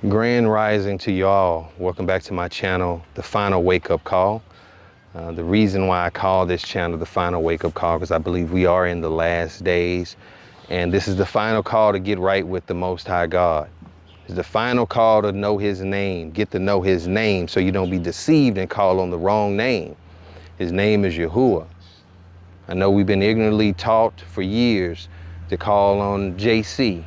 Grand rising to y'all. Welcome back to my channel, The Final Wake Up Call. The reason why I call this channel The Final Wake Up Call because I believe we are in the last days, and this is the final call to get right with the Most High God. It's the final call to know His name, get to know His name so you don't be deceived and call on the wrong name. His name is Yahuwah. I know we've been ignorantly taught for years to call on JC.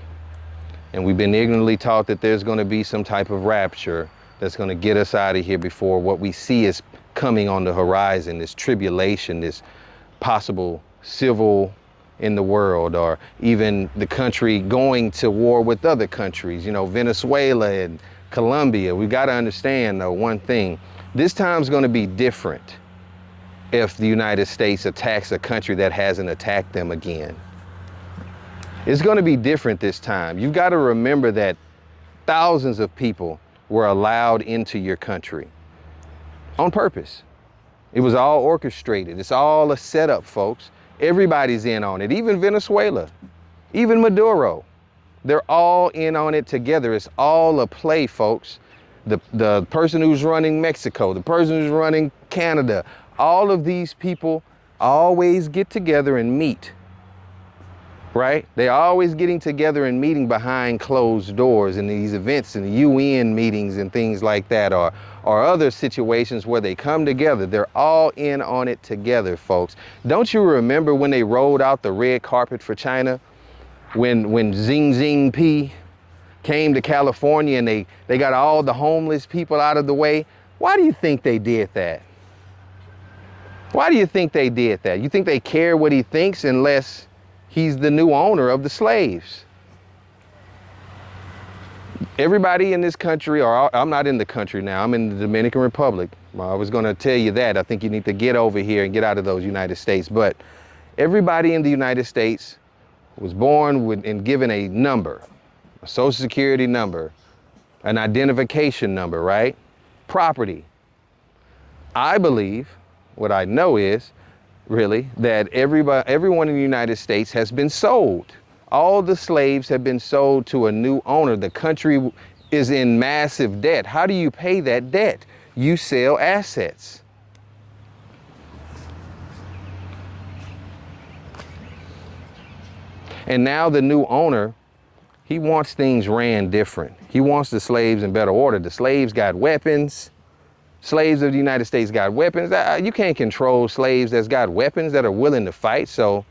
And we've been ignorantly taught that there's going to be some type of rapture that's going to get us out of here before what we see is coming on the horizon, this tribulation, this possible civil in the world, or even the country going to war with other countries, Venezuela and Colombia. We got to understand, though, one thing. This time's going to be different if the United States attacks a country that hasn't attacked them again. It's going to be different this time. You've got to remember that thousands of people were allowed into your country on purpose. It was all orchestrated. It's all a setup, folks. Everybody's in on it, even Venezuela, even Maduro. They're all in on it together. It's all a play, folks. The person who's running Mexico, the person who's running Canada, all of these people always get together and meet. Right? They're always getting together and meeting behind closed doors in these events and the UN meetings and things like that, or other situations where they come together. They're all in on it together, folks. Don't you remember when they rolled out the red carpet for China? When Xi Jinping came to California and they got all the homeless people out of the way? Why do you think they did that? Why do you think they did that? You think they care what he thinks unless he's the new owner of the slaves? Everybody in this country, or I'm not in the country now, I'm in the Dominican Republic. I was going to tell you that. I think you need to get over here and get out of those United States. But everybody in the United States was born with and given a number, a social security number, an identification number, right? Property. I believe, what I know is, really, that everyone in the United States has been sold. All the slaves have been sold to a new owner. The country is in massive debt. How do you pay that debt? You sell assets. And now the new owner, he wants things ran different. He wants the slaves in better order. The slaves got weapons. Slaves of the United States got weapons. You can't control slaves that's got weapons that are willing to fight. So,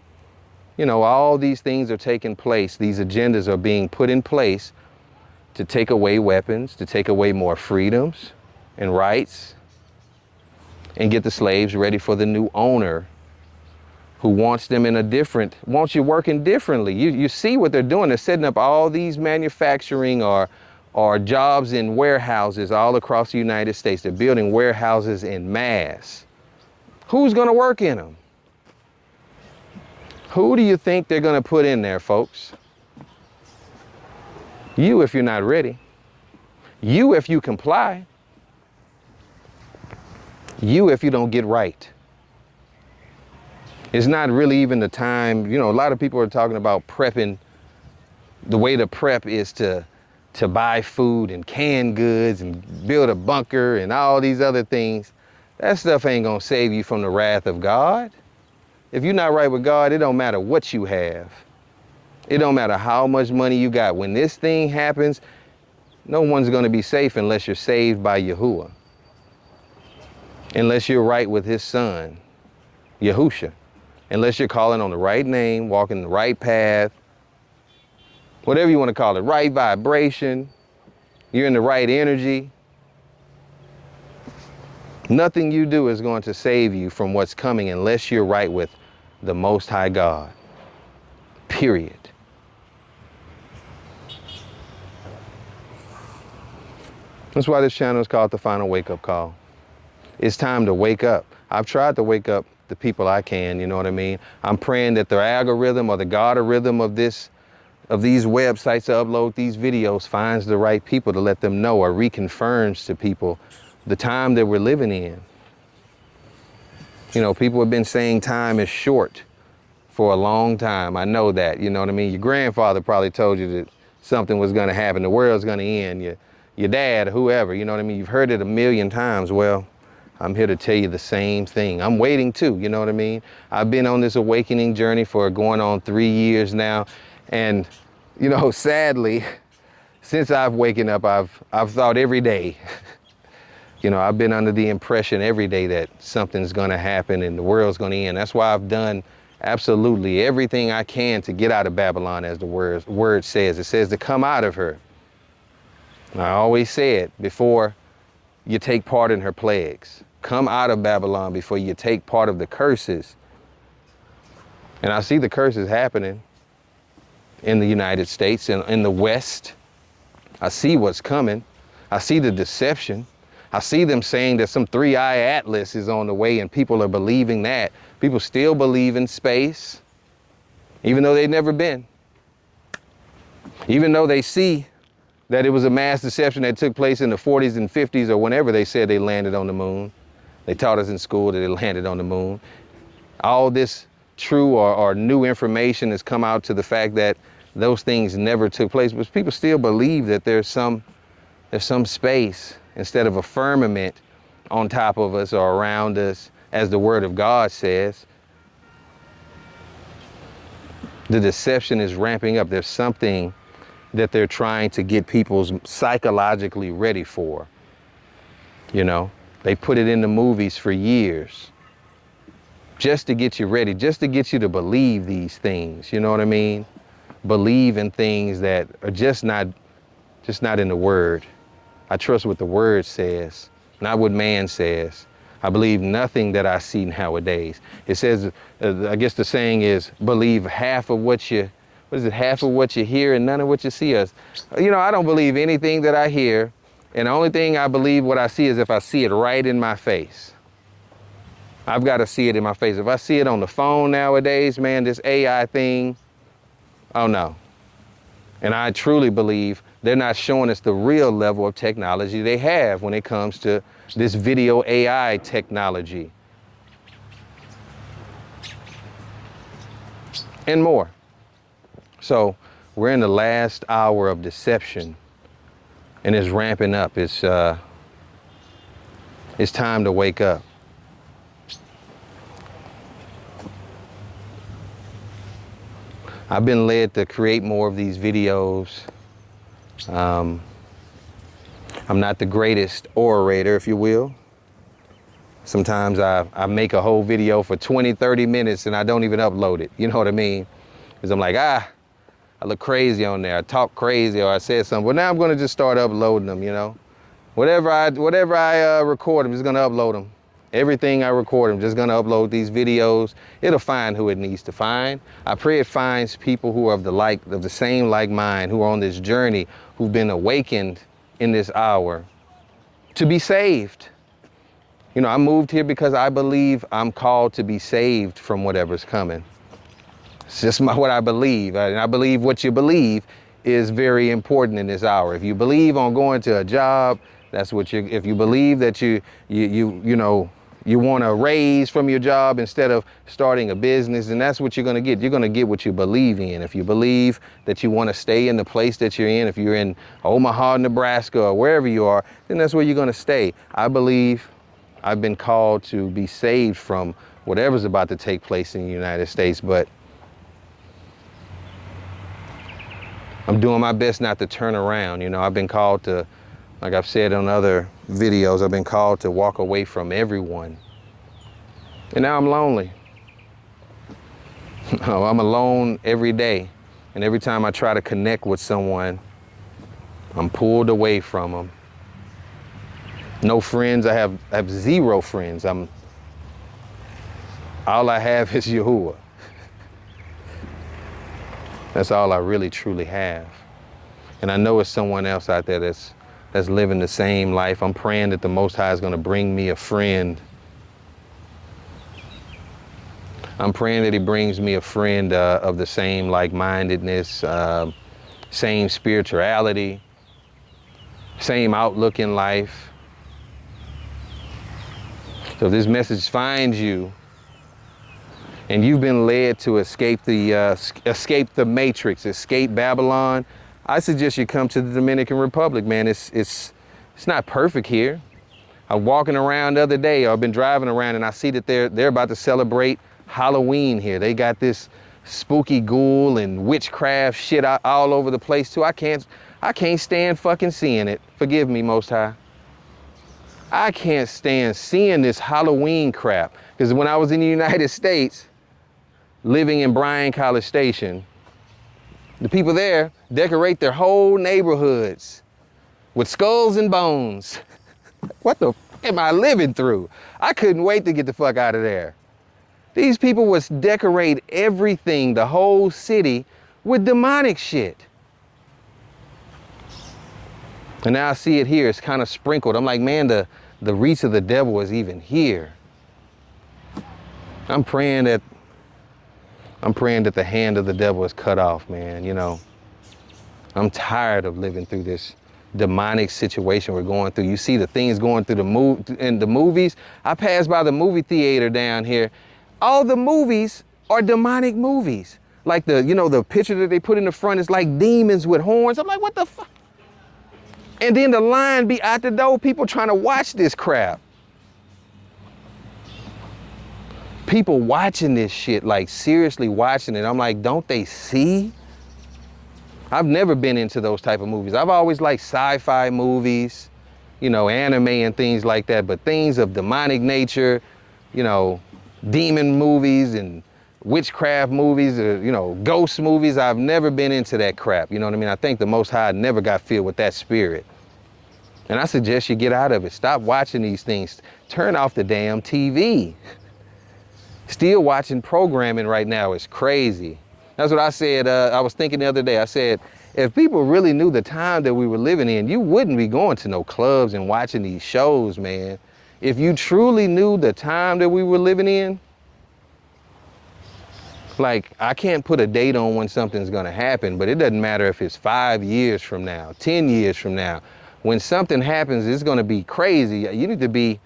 all these things are taking place. These agendas are being put in place to take away weapons, to take away more freedoms and rights, and get the slaves ready for the new owner who wants them wants you working differently. You see what they're doing. They're setting up all these manufacturing or jobs in warehouses all across the United States. They're building warehouses in mass. Who's going to work in them? Who do you think they're going to put in there, folks? You, if you're not ready. You, if you comply. You, if you don't get right. It's not really even the time. A lot of people are talking about prepping. The way to prep is to buy food and canned goods and build a bunker and all these other things. That stuff ain't gonna save you from the wrath of God. If you're not right with God, it don't matter what you have. It don't matter how much money you got. When this thing happens, no one's gonna be safe unless you're saved by Yahuwah. Unless you're right with his son, Yahusha. Unless you're calling on the right name, walking the right path, whatever you want to call it, right vibration, you're in the right energy. Nothing you do is going to save you from what's coming unless you're right with the Most High God. Period. That's why this channel is called The Final Wake Up Call. It's time to wake up. I've tried to wake up the people I can, you know what I mean? I'm praying that the algorithm or the algorithm of these websites to upload these videos finds the right people to let them know, or reconfirms to people the time that we're living in. People have been saying time is short for a long time. I know that, you know what I mean? Your grandfather probably told you that something was going to happen. The world's going to end. Your your dad, whoever, you know what I mean? You've heard it a million times. Well, I'm here to tell you the same thing. I'm waiting too, you know what I mean? I've been on this awakening journey for going on 3 years now. And, you know, sadly, since I've waken up, I've thought every day, you know, I've been under the impression every day that something's gonna happen and the world's gonna end. That's why I've done absolutely everything I can to get out of Babylon, as the word says. It says to come out of her. And I always say it before you take part in her plagues. Come out of Babylon before you take part of the curses. And I see the curses happening in the United States and in the West. I see what's coming. I see the deception. I see them saying that some 3-eye atlas is on the way and people are believing that. People still believe in space, even though they've never been. Even though they see that it was a mass deception that took place in the 40s and 50s or whenever they said they landed on the moon. They taught us in school that they landed on the moon. All this true or new information has come out to the fact that those things never took place, but people still believe that there's some space instead of a firmament on top of us or around us, as the word of God says. The deception is ramping up. There's something that they're trying to get people psychologically ready for. You know, they put it in the movies for years just to get you ready, just to get you to believe these things. You know what I mean? Believe in things that are just not in the word. I trust what the word says, not what man says. I believe nothing that I see nowadays. It says, I guess the saying is, believe half of what you hear and none of what you see. You know, I don't believe anything that I hear. And the only thing I believe what I see is if I see it right in my face. I've got to see it in my face. If I see it on the phone nowadays, man, this AI thing, oh no. And I truly believe they're not showing us the real level of technology they have when it comes to this video AI technology. And more. So we're in the last hour of deception and it's ramping up. It's time to wake up. I've been led to create more of these videos. I'm not the greatest orator, if you will. Sometimes I make a whole video for 20, 30 minutes and I don't even upload it. You know what I mean? Because I'm like, I look crazy on there. I talk crazy or I said something. Well, now I'm going to just start uploading them, you know. Whatever I record, I'm just going to upload them. Everything I record, I'm just going to upload these videos. It'll find who it needs to find. I pray it finds people who are of the same like mind, who are on this journey, who've been awakened in this hour to be saved. You know, I moved here because I believe I'm called to be saved from whatever's coming. It's just what I believe. And I believe what you believe is very important in this hour. If you believe on going to a job, that's what if you believe that you want a raise from your job instead of starting a business, and that's what you're going to get. You're going to get what you believe in. If you believe that you want to stay in the place that you're in, if you're in Omaha, Nebraska, or wherever you are, then that's where you're going to stay. I believe I've been called to be saved from whatever's about to take place in the United States, but I'm doing my best not to turn around. You know, I've been called to, like I've said on other videos, I've been called to walk away from everyone. And now I'm lonely. I'm alone every day. And every time I try to connect with someone, I'm pulled away from them. No friends. I have zero friends. All I have is Yahuwah. That's all I really truly have. And I know it's someone else out there that's living the same life. I'm praying that the Most High is going to bring me a friend. I'm praying that he brings me a friend of the same like-mindedness, same spirituality, same outlook in life. So if this message finds you and you've been led to escape the matrix, escape Babylon, I suggest you come to the Dominican Republic, man. It's not perfect here. I'm walking around the other day, or I've been driving around, and I see that they're about to celebrate Halloween here. They got this spooky ghoul and witchcraft shit all over the place too. I can't stand fucking seeing it. Forgive me, Most High. I can't stand seeing this Halloween crap. Because when I was in the United States, living in Bryan College Station, the people there decorate their whole neighborhoods with skulls and bones. What the f am I living through? I couldn't wait to get the fuck out of there. These people would decorate everything, the whole city, with demonic shit. And now I see it here, it's kind of sprinkled. I'm like, man, the reach of the devil is even here. I'm praying that the hand of the devil is cut off, man. You know, I'm tired of living through this demonic situation we're going through. You see the things going through in the movies. I passed by the movie theater down here. All the movies are demonic movies. Like the picture that they put in the front is like demons with horns. I'm like, what the fuck? And then the line be out the door, people trying to watch this crap. People watching this shit, like seriously watching it. I'm like, don't they see? I've never been into those type of movies. I've always liked sci-fi movies, anime and things like that, but things of demonic nature, demon movies and witchcraft movies, or, ghost movies. I've never been into that crap. You know what I mean? I think the Most High never got filled with that spirit. And I suggest you get out of it. Stop watching these things. Turn off the damn TV. Still watching programming right now is crazy. That's what I said. I was thinking the other day. I said, if people really knew the time that we were living in, you wouldn't be going to no clubs and watching these shows, man. If you truly knew the time that we were living in, like, I can't put a date on when something's gonna happen, but it doesn't matter if it's 5 years from now, 10 years from now. When something happens, it's gonna be crazy. You need to be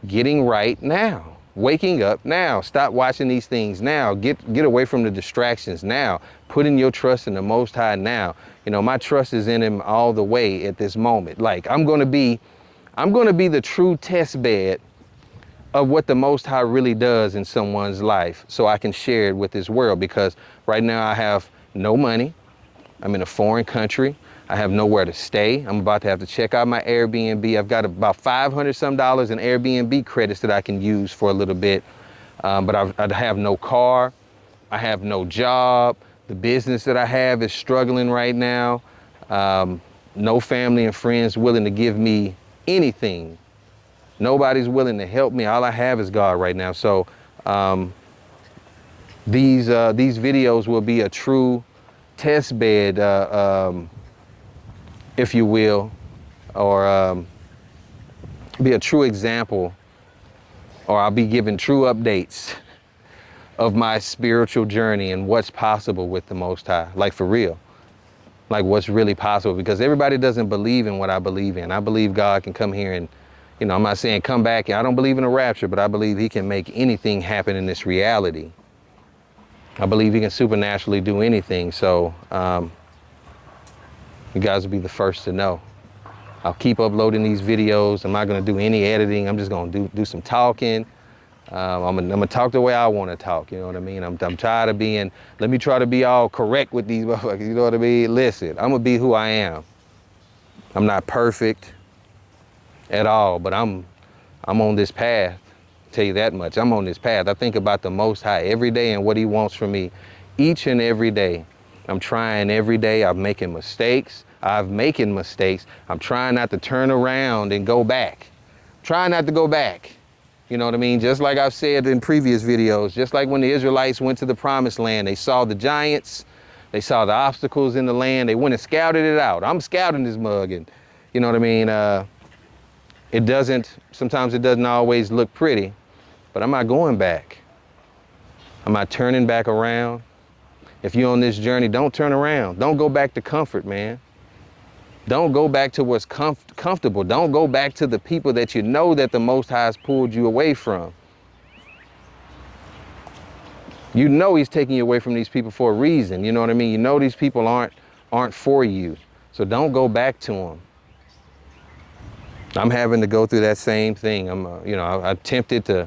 getting right now. Waking up now. Stop watching these things now. Get away from the distractions now. Putting your trust in the Most High now. My trust is in Him all the way at this moment. Like, I'm gonna be the true test bed of what the Most High really does in someone's life, so I can share it with this world. Because right now I have no money. I'm in a foreign country. I have nowhere to stay. I'm about to have to check out my Airbnb. I've got about $500 some in Airbnb credits that I can use for a little bit. But I have no car. I have no job. The business that I have is struggling right now. No family and friends willing to give me anything. Nobody's willing to help me. All I have is God right now. So these videos will be a true test bed, if you will, or be a true example, or I'll be giving true updates of my spiritual journey and what's possible with the Most High, like for real, like what's really possible, because everybody doesn't believe in what I believe in. I believe God can come here and, I'm not saying come back, I don't believe in a rapture, but I believe He can make anything happen in this reality. I believe He can supernaturally do anything. So you guys will be the first to know. I'll keep uploading these videos. I'm not gonna do any editing. I'm just gonna do some talking. I'm gonna talk the way I wanna talk, you know what I mean? I'm tired of being, let me try to be all correct with these motherfuckers, you know what I mean? Listen, I'm gonna be who I am. I'm not perfect at all, but I'm on this path. Tell you that much. I'm on this path. I think about the Most High every day and what He wants from me each and every day. I'm trying every day. I'm making mistakes. I'm trying not to turn around and go back. Trying not to go back. You know what I mean? Just like I've said in previous videos, just like when the Israelites went to the promised land, they saw the giants, they saw the obstacles in the land, they went and scouted it out. I'm scouting this mug, and you know what I mean? Sometimes it doesn't always look pretty, but I'm not going back. I'm not turning back around. If you're on this journey, don't turn around. Don't go back to comfort, man. Don't go back to what's comfortable. Don't go back to the people that you know that the Most High has pulled you away from. He's taking you away from these people for a reason. You know what I mean? These people aren't for you. So don't go back to them. I'm having to go through that same thing. I'm tempted to,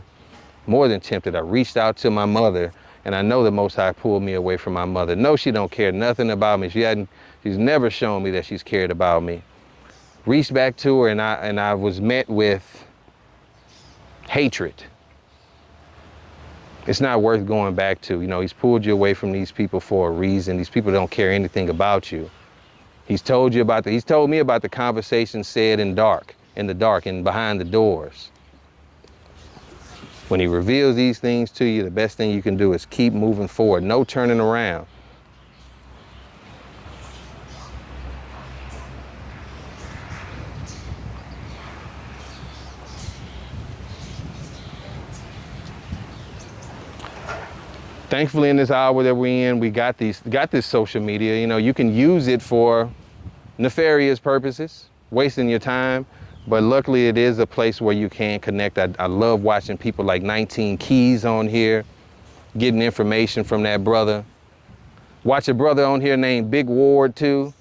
more than tempted, I reached out to my mother, and I know the Most High pulled me away from my mother. No, she don't care nothing about me. She's never shown me that she's cared about me. Reached back to her, and I was met with hatred. It's not worth going back to. He's pulled you away from these people for a reason. These people don't care anything about you. He's told me about the conversation said in the dark and behind the doors. When he reveals these things to you, the best thing you can do is keep moving forward. No turning around. Thankfully, in this hour that we're in, we got this social media. You can use it for nefarious purposes, wasting your time. But luckily, it is a place where you can connect. I love watching people like 19 Keys on here, getting information from that brother. Watch a brother on here named Big Ward too.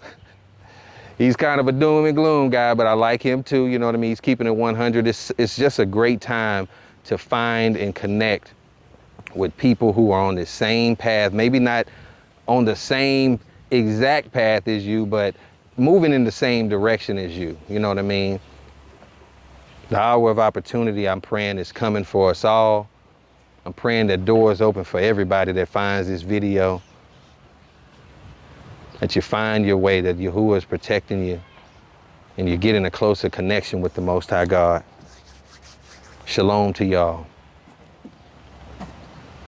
He's kind of a doom and gloom guy, but I like him too. You know what I mean? He's keeping it 100. It's just a great time to find and connect with people who are on the same path, maybe not on the same exact path as you, but moving in the same direction as you. You know what I mean? The hour of opportunity, I'm praying, is coming for us all. I'm praying that doors open for everybody that finds this video, that you find your way, that Yahuwah is protecting you, and you're getting a closer connection with the Most High God. Shalom to y'all.